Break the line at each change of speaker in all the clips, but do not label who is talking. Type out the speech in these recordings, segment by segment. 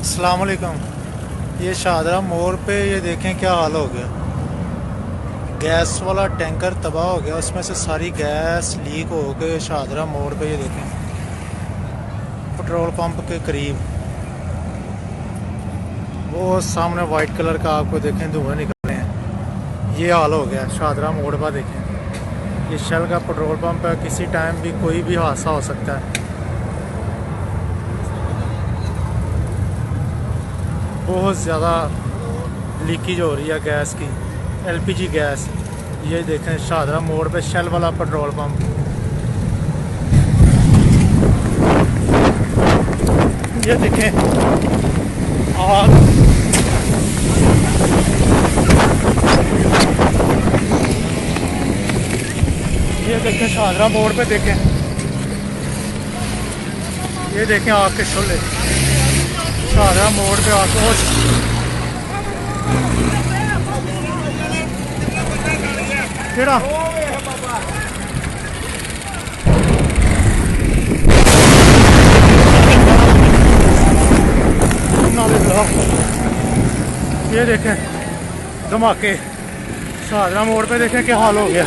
अस्सलाम वालेकुम। ये शाहदरा मोड़ पे ये देखें क्या हाल हो गया। गैस वाला टैंकर तबाह हो गया, उसमें से सारी गैस लीक हो के शाहदरा मोड़ पे ये देखें पेट्रोल पंप के करीब वो सामने वाइट कलर का आपको देखें धुआं निकल रहे हैं। ये हाल हो गया शाहदरा मोड़ पर। देखें ये शेल का पेट्रोल पंप है, किसी टाइम भी कोई भी हादसा हो सकता है। बहुत ज़्यादा लीकेज हो रही है गैस की, एलपीजी गैस। ये देखें शाहदरा मोड़ पे शेल वाला पेट्रोल पंप। ये देखें आग, ये देखें शाहदरा मोड़ पे देखें, ये देखें आग के शोले शाहदरा मोड़ पे आके। केड़ा ये देखें धमाके शाहदरा मोड़ पे। देखें क्या हाल हो गया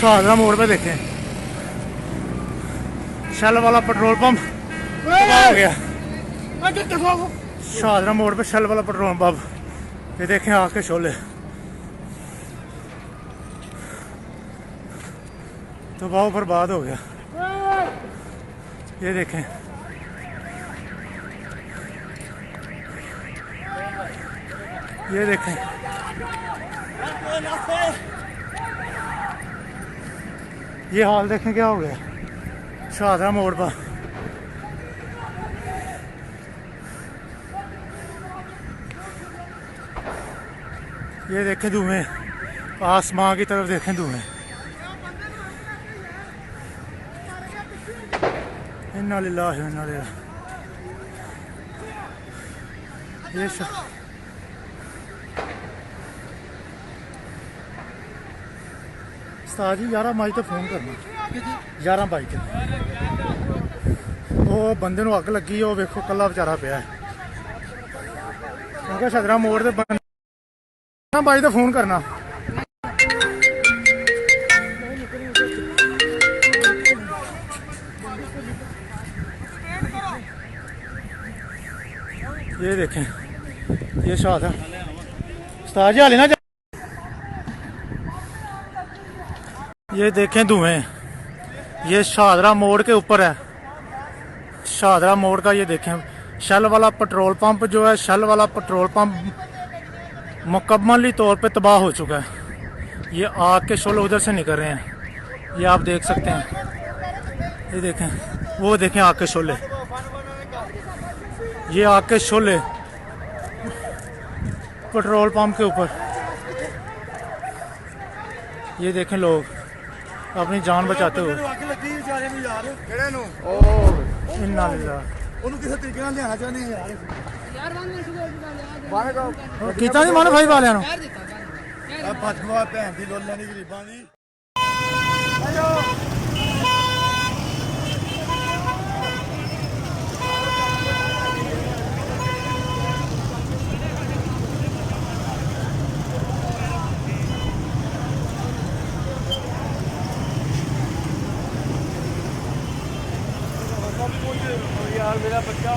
शाहदरा मोड़ पे। देखें शेल वाला पेट्रोल पंप तबाह हो गया शाहदरा मोड़ पे, शेल वाला पेट्रोल पंप। ये देखें आग के शोले तबाह बर्बाद हो गया। ये देखें ये देखें ये हाल देखें क्या हो गया शाहदरा मोड़ पर। ये देखें धुएं, आसमां की तरफ देखें धुएं। इन्ना लिल्लाहि व इन्ना इलैहि। ये उस्ताद जी 11 मई तो फोन करना, 11 मई ते वो बंदे नूं अग लगी, वो वेखो कल्ला बेचारा पिया है। क्योंकि शाहदरा मोड़ ते 11 मई तो फोन करना। ये देखें ये शाहदरा उस्ताद जी हाले ना। ये देखें धुएं, ये शाहदरा मोड़ के ऊपर है। शाहदरा मोड़ का ये देखें शेल वाला पेट्रोल पंप जो है, शेल वाला पेट्रोल पंप मुकम्मली तौर पे तबाह हो चुका है। ये आग के शोले उधर से निकल रहे हैं, ये आप देख सकते हैं। ये देखें वो देखें आग के शोले, ये आग के शोले पेट्रोल पंप के ऊपर। ये देखें लोग अपनी जान बचाते हुए। इन्ना कितना नहीं मानो भाई वाले यार मेरा बच्चा